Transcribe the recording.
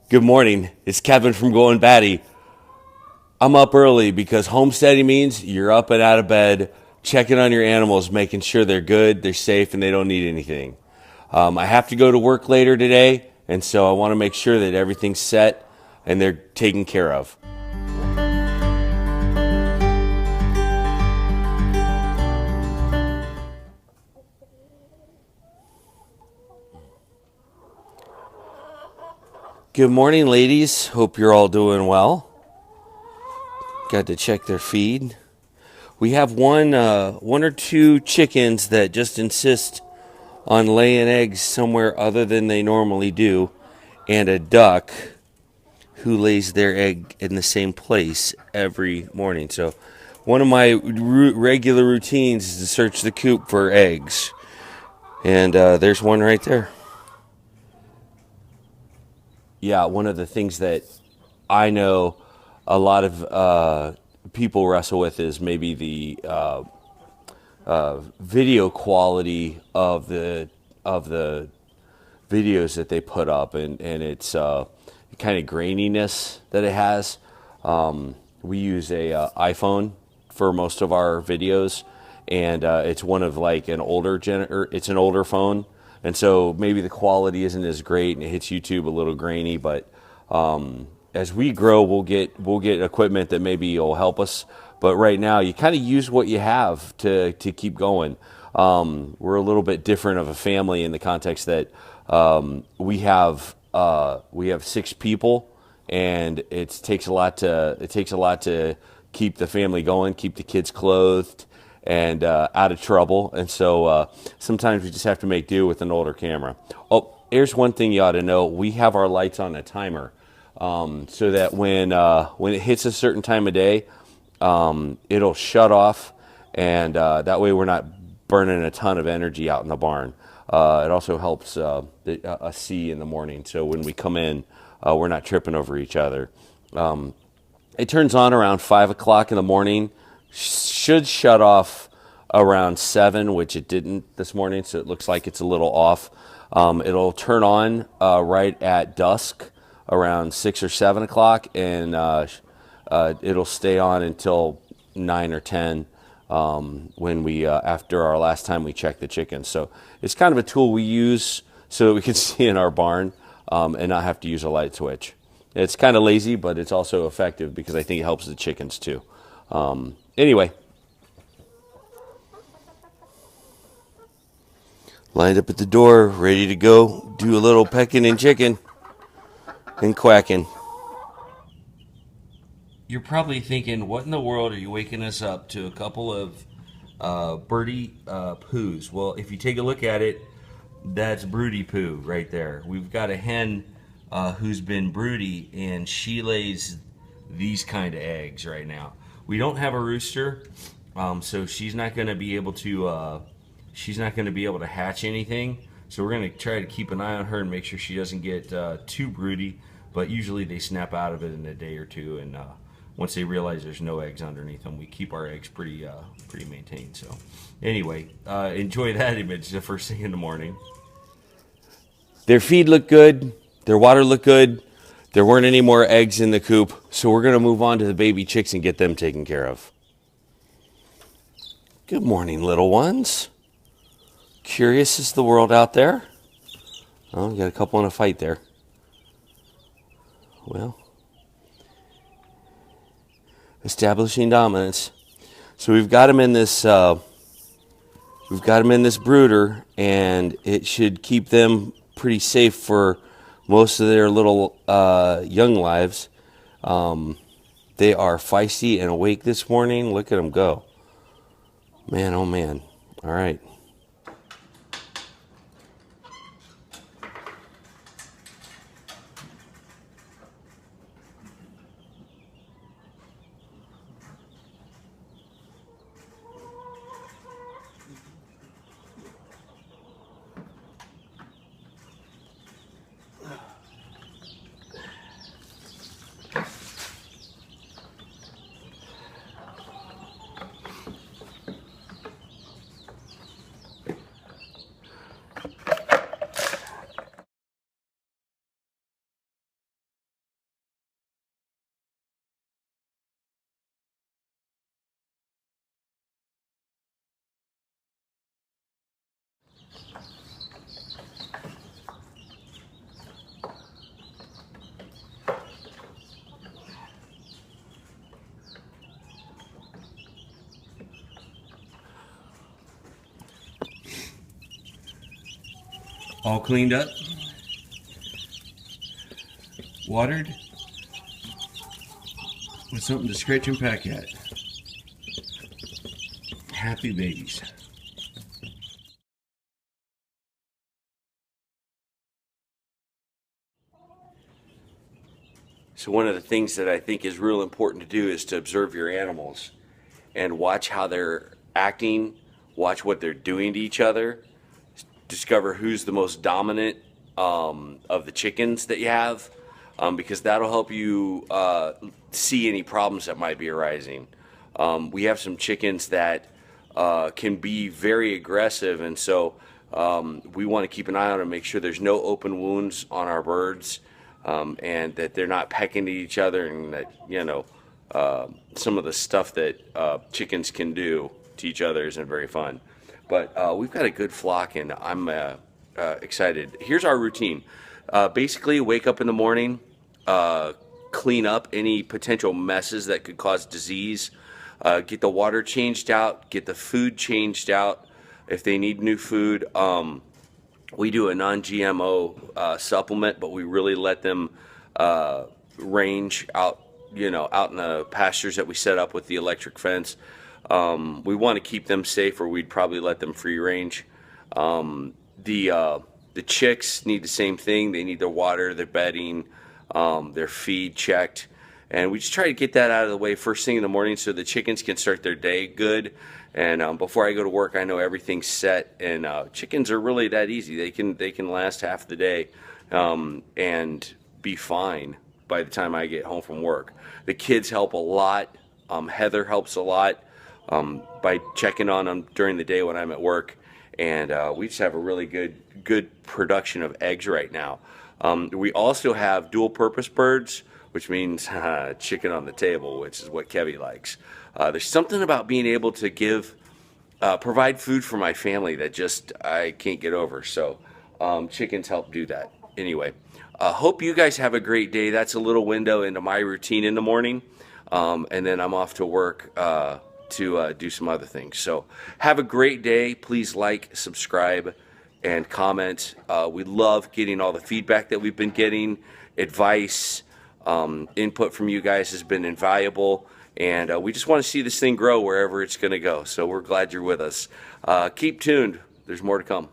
Good morning. It's Kevin from Going Batty. I'm up early because homesteading means you're up and out of bed, checking on your animals, making sure they're good, they're safe, and they don't need anything. I have to go to work later today, and so I want to make sure that everything's set and they're taken care of. Good morning, ladies. Hope you're all doing well. Got to check their feed. We have one or two chickens that just insist on laying eggs somewhere other than they normally do, and a duck who lays their egg in the same place every morning. So one of my regular routines is to search the coop for eggs. And there's one right there. Yeah, one of the things that I know a lot of people wrestle with is maybe the video quality of the videos that they put up, and it's kind of graininess that it has. We use a iPhone for most of our videos, and it's one of like an older it's an older phone, and so maybe the quality isn't as great, and it hits YouTube a little grainy. But as we grow, we'll get equipment that maybe will help us. But right now, you kind of use what you have to keep going. We're a little bit different of a family in the context that we have 6 people, and it takes a lot to keep the family going, keep the kids clothed and out of trouble. And so sometimes we just have to make do with an older camera. Oh, here's one thing you ought to know: we have our lights on a timer, so that when it hits a certain time of day, it'll shut off, and that way we're not burning a ton of energy out in the barn. It also helps us see in the morning, so when we come in, we're not tripping over each other. It turns on around 5 o'clock in the morning, should shut off around 7, which it didn't this morning, so it looks like it's a little off. It'll turn on right at dusk around 6 or 7 o'clock, and it'll stay on until 9 or 10 when we after our last time we checked the chickens. So it's kind of a tool we use so that we can see in our barn and not have to use a light switch. It's kind of lazy, but it's also effective because I think it helps the chickens too. Anyway, lined up at the door, ready to go do a little pecking and chicken and quacking. You're probably thinking, what in the world are you waking us up to a couple of birdie poos? Well, if you take a look at it, that's broody poo right there. We've got a hen who's been broody, and she lays these kind of eggs right now. We don't have a rooster, so she's not going to be able to hatch anything. So we're going to try to keep an eye on her and make sure she doesn't get too broody. But usually they snap out of it in a day or two, and once they realize there's no eggs underneath them, we keep our eggs pretty maintained. So anyway, enjoy that image the first thing in the morning. Their feed looked good. Their water looked good. There weren't any more eggs in the coop, so we're going to move on to the baby chicks and get them taken care of. Good morning, little ones. Curious is the world out there. Oh, got a couple in a fight there. Well, establishing dominance. So we've got them in this brooder, and it should keep them pretty safe for most of their little young lives. They are feisty and awake this morning. Look at them go. Man, oh man. All right. all cleaned up, watered, with something to scratch and peck at. Happy babies. So one of the things that I think is real important to do is to observe your animals and watch how they're acting, watch what they're doing to each other, discover who's the most dominant of the chickens that you have, because that'll help you see any problems that might be arising. We have some chickens that can be very aggressive, and so we want to keep an eye on them, make sure there's no open wounds on our birds, and that they're not pecking at each other, and that, you know, some of the stuff that chickens can do to each other isn't very fun. But we've got a good flock, and I'm excited. Here's our routine. Basically, wake up in the morning, clean up any potential messes that could cause disease, get the water changed out, get the food changed out if they need new food. We do a non-GMO supplement, but we really let them range out, you know, out in the pastures that we set up with the electric fence. We want to keep them safe, or we'd probably let them free range. The chicks need the same thing. They need their water, their bedding, their feed checked. And we just try to get that out of the way first thing in the morning so the chickens can start their day good. And before I go to work, I know everything's set. And chickens are really that easy. They can last half the day and be fine by the time I get home from work. The kids help a lot. Heather helps a lot by checking on them during the day when I'm at work. And we just have a really good production of eggs right now. We also have dual purpose birds, which means chicken on the table, which is what Kevy likes. There's something about being able to provide food for my family that just I can't get over. So chickens help do that. Anyway, hope you guys have a great day. That's a little window into my routine in the morning. And then I'm off to work to do some other things. So have a great day. Please like, subscribe, and comment. We love getting all the feedback that we've been getting. Advice, input from you guys has been invaluable. And we just want to see this thing grow wherever it's going to go. So we're glad you're with us. Keep tuned. There's more to come.